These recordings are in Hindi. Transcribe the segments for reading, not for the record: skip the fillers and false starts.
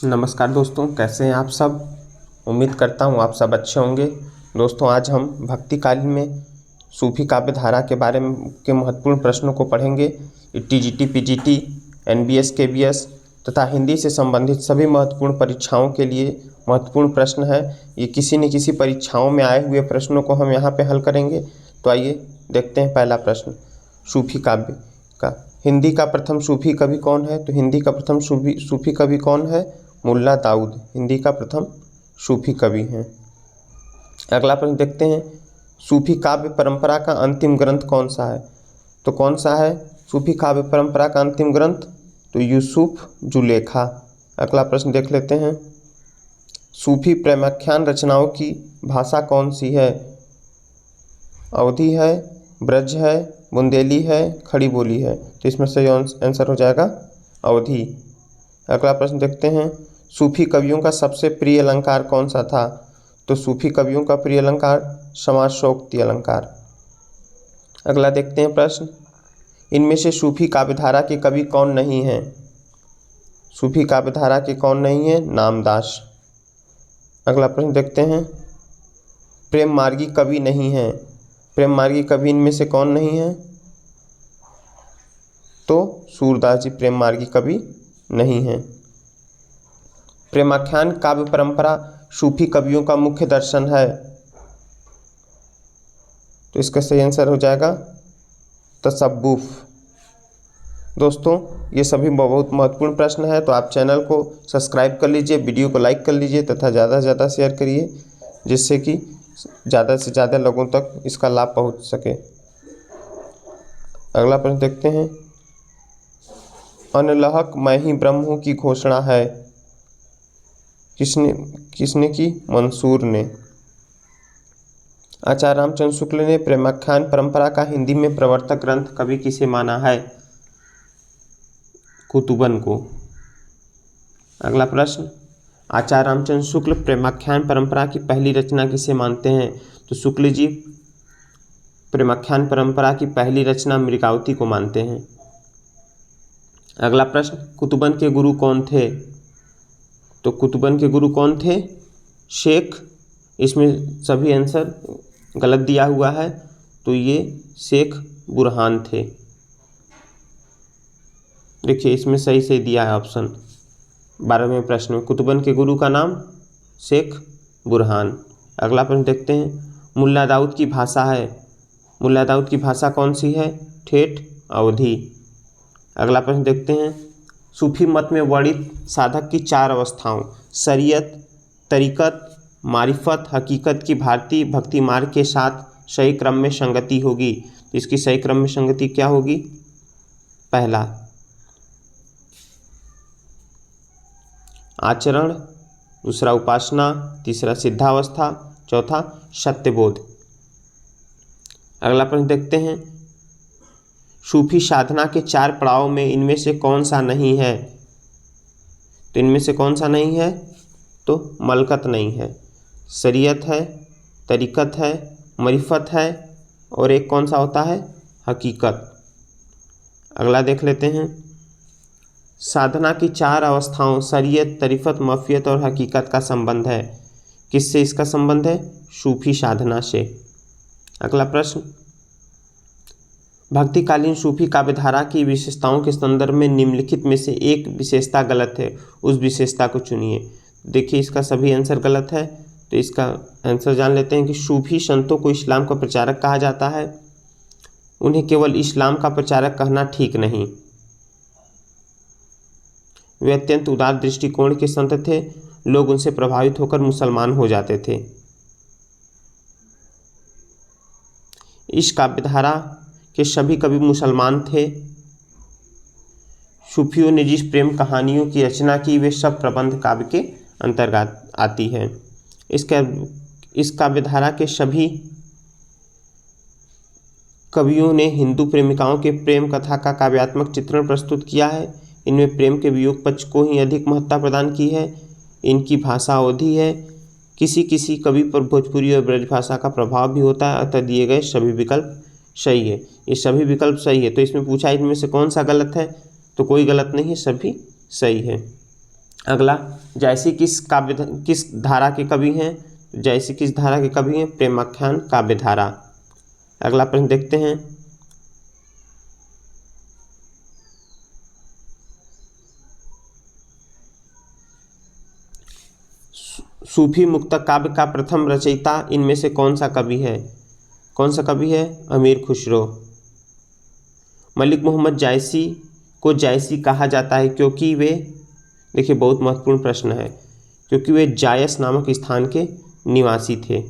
नमस्कार दोस्तों, कैसे हैं आप सब। उम्मीद करता हूं आप सब अच्छे होंगे। दोस्तों, आज हम भक्तिकालीन में सूफी काव्य धारा के बारे में के महत्वपूर्ण प्रश्नों को पढ़ेंगे। टीजीटी, पीजीटी, एनबीएस, केबीएस तथा हिंदी से संबंधित सभी महत्वपूर्ण परीक्षाओं के लिए महत्वपूर्ण प्रश्न है। ये किसी न किसी परीक्षाओं में आए हुए प्रश्नों को हम यहाँ पे हल करेंगे। तो आइए देखते हैं पहला प्रश्न। सूफी काव्य का हिंदी का प्रथम सूफी कवि कौन है? तो हिंदी का प्रथम सूफी कवि कौन है? मुल्ला दाऊद हिंदी का प्रथम सूफी कवि हैं। अगला प्रश्न देखते हैं। सूफी काव्य परंपरा का अंतिम ग्रंथ कौन सा है? तो कौन सा है सूफी काव्य परंपरा का अंतिम ग्रंथ? तो यूसुफ जुलेखा। अगला प्रश्न देख लेते हैं। सूफी प्रेमाख्यान रचनाओं की भाषा कौन सी है? अवधी है, ब्रज है, बुंदेली है, खड़ी बोली है। तो इसमें सही आंसर हो जाएगा अवधी। अगला प्रश्न देखते हैं। सूफी कवियों का सबसे प्रिय अलंकार कौन सा था? तो सूफी कवियों का प्रिय अलंकार समासोक्ति अलंकार। अगला देखते हैं प्रश्न। इनमें से सूफी काव्यधारा के कवि कौन नहीं हैं? सूफी काव्यधारा के कौन नहीं है? नामदास। अगला प्रश्न देखते हैं। प्रेम मार्गी कवि नहीं है। प्रेम मार्गी कवि इनमें से कौन नहीं है? तो सूरदास जी प्रेम मार्गी कवि नहीं है। प्रेमाख्यान काव्य परंपरा सूफी कवियों का मुख्य दर्शन है। तो इसका सही आंसर हो जाएगा तसव्वुफ। दोस्तों, ये सभी बहुत महत्वपूर्ण प्रश्न है, तो आप चैनल को सब्सक्राइब कर लीजिए, वीडियो को लाइक कर लीजिए तथा ज़्यादा से ज़्यादा शेयर करिए, जिससे कि ज़्यादा से ज़्यादा लोगों तक इसका लाभ पहुंच सके। अगला प्रश्न देखते हैं। अनलहक मैं ही ब्रह्म हूँ की घोषणा है किसने की? मंसूर ने। आचार्य रामचंद्र शुक्ल ने प्रेमाख्यान परंपरा का हिंदी में प्रवर्तक ग्रंथ कवि किसे माना है? कुतुबन को। अगला प्रश्न। आचार्य रामचंद्र शुक्ल प्रेमाख्यान परंपरा की पहली रचना किसे मानते हैं? तो शुक्ल जी प्रेमाख्यान परंपरा की पहली रचना मृगावती को मानते हैं। अगला प्रश्न। कुतुबन के गुरु कौन थे? तो कुतुबन के गुरु कौन थे? शेख। इसमें सभी आंसर गलत दिया हुआ है, तो ये शेख बुरहान थे। देखिए इसमें सही से दिया है ऑप्शन 12वें प्रश्न में। कुतुबन के गुरु का नाम शेख बुरहान। अगला प्रश्न देखते हैं। मुल्ला दाऊद की भाषा है। मुल्ला दाऊद की भाषा कौन सी है? ठेठ अवधी। अगला प्रश्न देखते हैं। सूफी मत में वर्णित साधक की 4 अवस्थाओं शरीयत, तरीकत, मारिफत, हकीकत की भारतीय भक्ति मार्ग के साथ सही क्रम में संगति होगी। तो इसकी सही क्रम में संगति क्या होगी? पहला आचरण, दूसरा उपासना, तीसरा सिद्धावस्था, चौथा सत्यबोध। अगला प्रश्न देखते हैं। सूफी साधना के 4 पड़ाव में इनमें से कौन सा नहीं है? तो इनमें से कौन सा नहीं है? तो मलकत नहीं है, शरीयत है, तरीकत है, मारिफत है, और एक कौन सा होता है? हकीकत। अगला देख लेते हैं। साधना की 4 अवस्थाओं शरीयत, तरीकत, मफियत और हकीकत का संबंध है। किससे इसका संबंध है? सूफी साधना से। अगला प्रश्न। भक्तिकालीन सूफी काव्यधारा की विशेषताओं के संदर्भ में निम्नलिखित में से एक विशेषता गलत है, उस विशेषता को चुनिए। देखिए इसका सभी आंसर गलत है, तो इसका आंसर जान लेते हैं कि सूफी संतों को इस्लाम का प्रचारक कहा जाता है। उन्हें केवल इस्लाम का प्रचारक कहना ठीक नहीं। वे अत्यंत उदार दृष्टिकोण के संत थे। लोग उनसे प्रभावित होकर मुसलमान हो जाते थे। इस काव्यधारा के सभी कवि मुसलमान थे। सूफियों ने जिस प्रेम कहानियों की रचना की वे सब प्रबंध काव्य के अंतर्गत आती है। इस काव्यधारा के सभी कवियों ने हिंदू प्रेमिकाओं के प्रेम कथा का काव्यात्मक चित्रण प्रस्तुत किया है। इनमें प्रेम के वियोग पक्ष को ही अधिक महत्ता प्रदान की है। इनकी भाषा अवधी है। किसी किसी कवि पर भोजपुरी और ब्रज भाषा का प्रभाव भी होता है। अतः दिए गए सभी विकल्प सही है। ये सभी विकल्प सही है। तो इसमें पूछा इनमें से कौन सा गलत है? तो कोई गलत नहीं है, सभी सही है। अगला, जायसी किस धारा के कवि हैं? जायसी किस धारा के कवि हैं? प्रेमाख्यान काव्य धारा। अगला प्रश्न देखते हैं। सूफी मुक्तक काव्य का प्रथम रचयिता इनमें से कौन सा कवि है? कौन सा कवि है? अमीर खुसरो। मलिक मोहम्मद जायसी को जायसी कहा जाता है क्योंकि वे, देखिए बहुत महत्वपूर्ण प्रश्न है, क्योंकि वे जायस नामक स्थान के निवासी थे।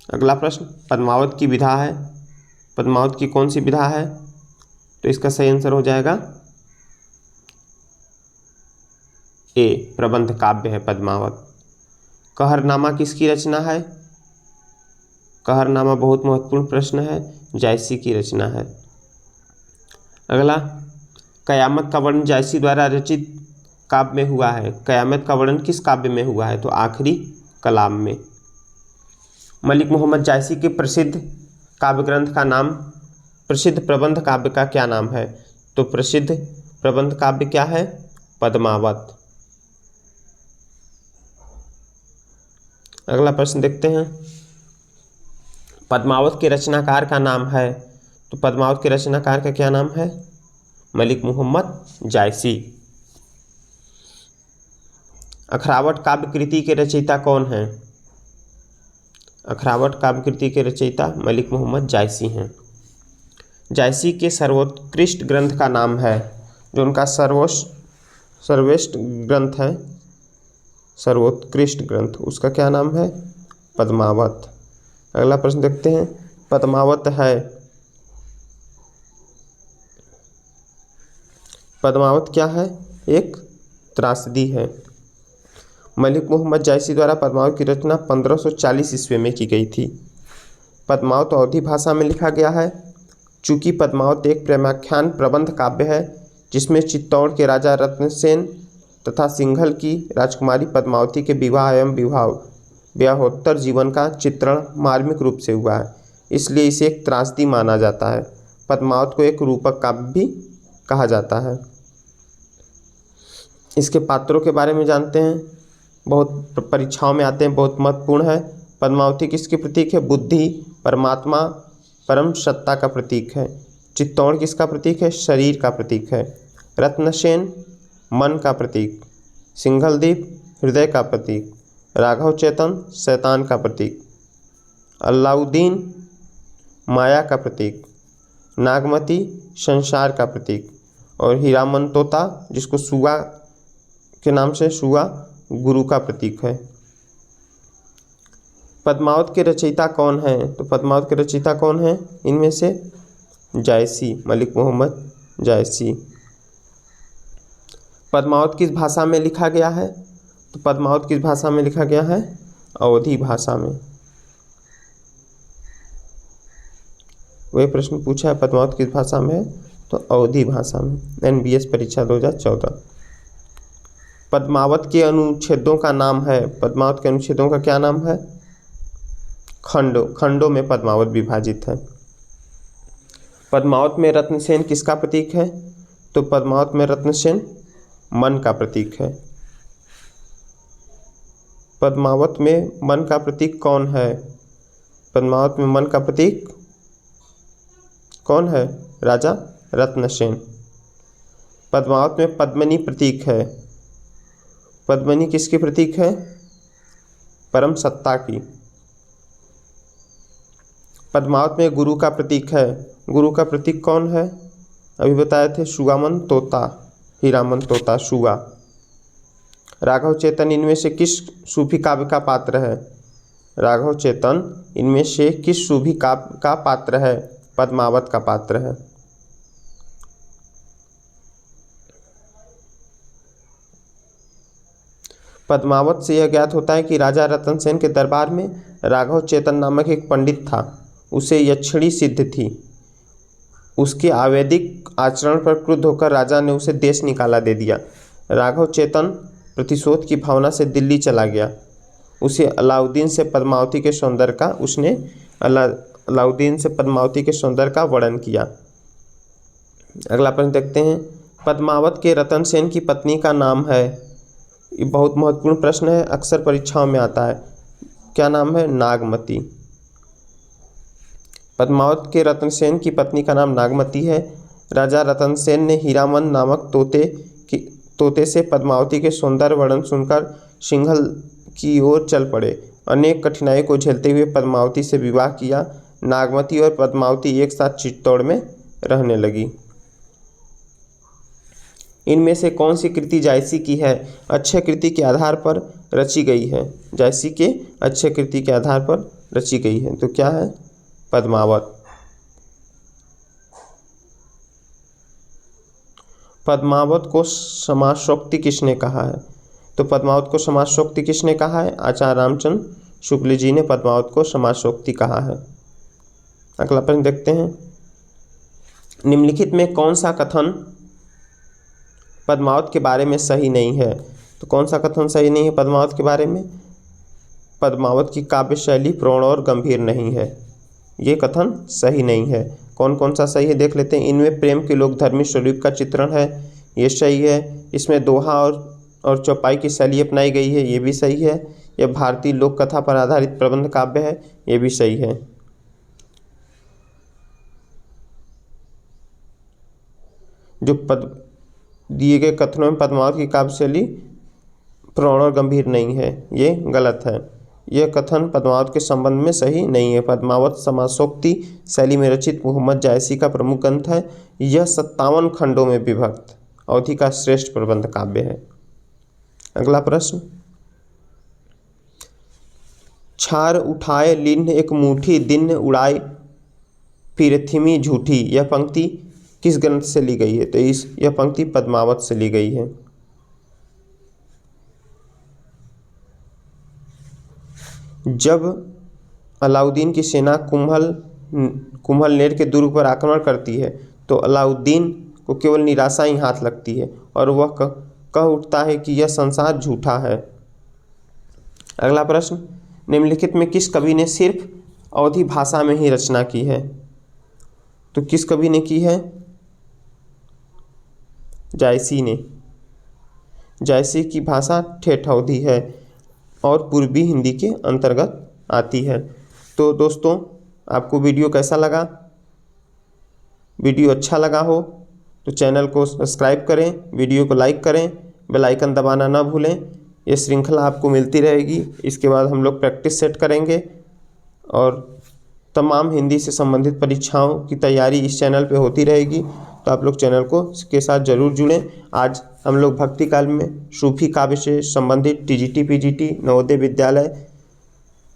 अगला प्रश्न, पद्मावत की विधा है, पद्मावत की कौन सी विधा है? तो इसका सही आंसर हो जाएगा ए, प्रबंध काव्य है पद्मावत। कहरनामा किसकी रचना है? कहरनामा बहुत महत्वपूर्ण प्रश्न है, जायसी की रचना है। अगला, कयामत का वर्णन जायसी द्वारा रचित काव्य में हुआ है। कयामत का वर्णन किस काव्य में हुआ है? तो आखिरी कलाम में। मलिक मोहम्मद जायसी के प्रसिद्ध काव्य ग्रंथ का नाम, प्रसिद्ध प्रबंध काव्य का क्या नाम है? तो प्रसिद्ध प्रबंध काव्य क्या है? पद्मावत। अगला प्रश्न देखते हैं, पद्मावत के रचनाकार का नाम है। तो पद्मावत के रचनाकार का क्या नाम है? मलिक मोहम्मद जायसी। अखरावट काव्य कृति के रचयिता कौन हैं? अखरावट काव्य कृति के रचयिता मलिक मोहम्मद जायसी हैं। जायसी के सर्वोत्कृष्ट ग्रंथ का नाम है, जो उनका सर्वश्रेष्ठ ग्रंथ है, सर्वोत्कृष्ट ग्रंथ, उसका क्या नाम है? पद्मावत। अगला प्रश्न देखते हैं, पद्मावत है, पद्मावत क्या है? एक त्रासदी है। मलिक मोहम्मद जायसी द्वारा पद्मावत की रचना 1540 ईस्वी में की गई थी। पद्मावत अवधी भाषा में लिखा गया है। चूँकि पद्मावत एक प्रेमाख्यान प्रबंध काव्य है जिसमें चित्तौड़ के राजा रत्नसेन तथा सिंघल की राजकुमारी पद्मावती के विवाह एवं विवाहोत्तर जीवन का चित्रण मार्मिक रूप से हुआ है, इसलिए इसे एक त्रासदी माना जाता है। पद्मावत को एक रूपक काव्य भी कहा जाता है। इसके पात्रों के बारे में जानते हैं, बहुत परीक्षाओं में आते हैं, बहुत महत्वपूर्ण है। पद्मावती किसकी प्रतीक है? बुद्धि, परमात्मा, परम सत्ता का प्रतीक है। चित्तौड़ किसका प्रतीक है? शरीर का प्रतीक है। रत्नसेन मन का प्रतीक, सिंघलदीप हृदय का प्रतीक, राघव चेतन शैतान का प्रतीक, अलाउद्दीन माया का प्रतीक, नागमती संसार का प्रतीक और हीरामन तोता, जिसको सुगा के नाम से सुगा, गुरु का प्रतीक है। पद्मावत के रचयिता कौन हैं? तो पद्मावत के रचयिता कौन हैं? इनमें से जायसी, मलिक मोहम्मद जायसी। पद्मावत किस भाषा में लिखा गया है? तो पद्मावत किस भाषा में लिखा गया है? अवधी भाषा में। वही प्रश्न पूछा है, पद्मावत किस भाषा में है? तो अवधी भाषा में। NBS परीक्षा 2014। पद्मावत के अनुच्छेदों का नाम है, पद्मावत के अनुच्छेदों का क्या नाम है? खंडों में पद्मावत विभाजित है। पद्मावत में रत्नसेन किसका प्रतीक है? तो पद्मावत में रत्नसेन मन का प्रतीक है। पद्मावत में मन का प्रतीक कौन है? पद्मावत में मन का प्रतीक कौन है? राजा रत्नसेन। पद्मावत में पद्मिनी प्रतीक है। पद्मिनी किसकी प्रतीक है? परम सत्ता की। पद्मावत में गुरु का प्रतीक है। गुरु का प्रतीक कौन है? अभी बताए थे, सुगामन तोता, हीरामन तोता, सुगा। राघव चेतन इनमें से किस सूफी काव्य का पात्र है? राघव चेतन इनमें से किस सूफी काव्य का पात्र है? पद्मावत का पात्र है। पद्मावत से यह ज्ञात होता है कि राजा रतनसेन के दरबार में राघव चेतन नामक एक पंडित था। उसे यक्षिणी सिद्ध थी। उसके अवैदिक आचरण पर क्रुद्ध होकर राजा ने उसे देश निकाला दे दिया। राघव चेतन प्रतिशोध की भावना से दिल्ली चला गया। उसने अलाउद्दीन से पद्मावती के सौंदर्य का वर्णन किया। अगला प्रश्न देखते हैं, पद्मावत के रतन सेन की पत्नी का नाम है। ये बहुत महत्वपूर्ण प्रश्न है, अक्सर परीक्षाओं में आता है। क्या नाम है? नागमती। पद्मावत के रतन सेन की पत्नी का नाम नागमती है। राजा रतन सेन ने हीरामन नामक तोते से पद्मावती के सौंदर्य वर्णन सुनकर सिंघल की ओर चल पड़े। अनेक कठिनाई को झेलते हुए पद्मावती से विवाह किया। नागमती और पद्मावती एक साथ चित्तौड़ में रहने लगी। इनमें से कौन सी कृति जायसी की है? अक्षय कृति के आधार पर रची गई है। जायसी के अक्षय कृति के आधार पर रची गई है, तो क्या है? पद्मावत। पद्मावत को समासोक्ति किसने कहा है? तो पद्मावत को समासोक्ति किसने कहा है? आचार्य रामचंद्र शुक्ल जी ने पद्मावत को समासोक्ति कहा है। अगला प्रश्न देखते हैं, निम्नलिखित में कौन सा कथन पद्मावत के बारे में सही नहीं है? तो कौन सा कथन सही नहीं है पद्मावत के बारे में? पद्मावत की काव्य शैली प्रौढ़ और गंभीर नहीं है, ये कथन सही नहीं है। कौन कौन सा सही है देख लेते हैं। इनमें प्रेम के लोकधर्मी स्वरूप का चित्रण है, ये सही है। इसमें दोहा और चौपाई की शैली अपनाई गई है, ये भी सही है। यह भारतीय लोक कथा पर आधारित प्रबंध काव्य है, ये भी सही है। जो दिए गए कथनों में पद्मावत की काव्य शैली प्रौढ़ और गंभीर नहीं है, ये गलत है। यह कथन पद्मावत के संबंध में सही नहीं है। पद्मावत समासोक्ति शैली में रचित मोहम्मद जायसी का प्रमुख ग्रंथ है। यह 57 खंडों में विभक्त अवधि का श्रेष्ठ प्रबंध काव्य है। अगला प्रश्न, छार उठाए लिन्न एक मुट्ठी दिन उड़ाई पृथ्वी झूठी, यह पंक्ति किस ग्रंथ से ली गई है? तो यह पंक्ति पद्मावत से ली गई है। जब अलाउद्दीन की सेना कुंभलनेर के दुर्ग पर आक्रमण करती है तो अलाउद्दीन को केवल निराशा ही हाथ लगती है और वह कह उठता है कि यह संसार झूठा है। अगला प्रश्न, निम्नलिखित में किस कवि ने सिर्फ अवधी भाषा में ही रचना की है? तो किस कवि ने की है? जायसी ने। जायसी की भाषा ठेठ अवधी है और पूर्वी हिंदी के अंतर्गत आती है। तो दोस्तों, आपको वीडियो कैसा लगा? वीडियो अच्छा लगा हो तो चैनल को सब्सक्राइब करें, वीडियो को लाइक करें, बेल आइकन दबाना ना भूलें। ये श्रृंखला आपको मिलती रहेगी। इसके बाद हम लोग प्रैक्टिस सेट करेंगे और तमाम हिंदी से संबंधित परीक्षाओं की तैयारी इस चैनल पे होती रहेगी, तो आप लोग चैनल को के साथ ज़रूर जुड़ें। आज हम लोग भक्ति काल में सूफी काव्य से संबंधित TGT, PGT, Navodaya Vidyalaya,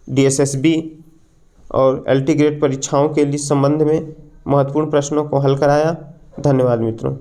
DSSB और एलटी ग्रेड परीक्षाओं के लिए संबंध में महत्वपूर्ण प्रश्नों को हल कराया। धन्यवाद मित्रों।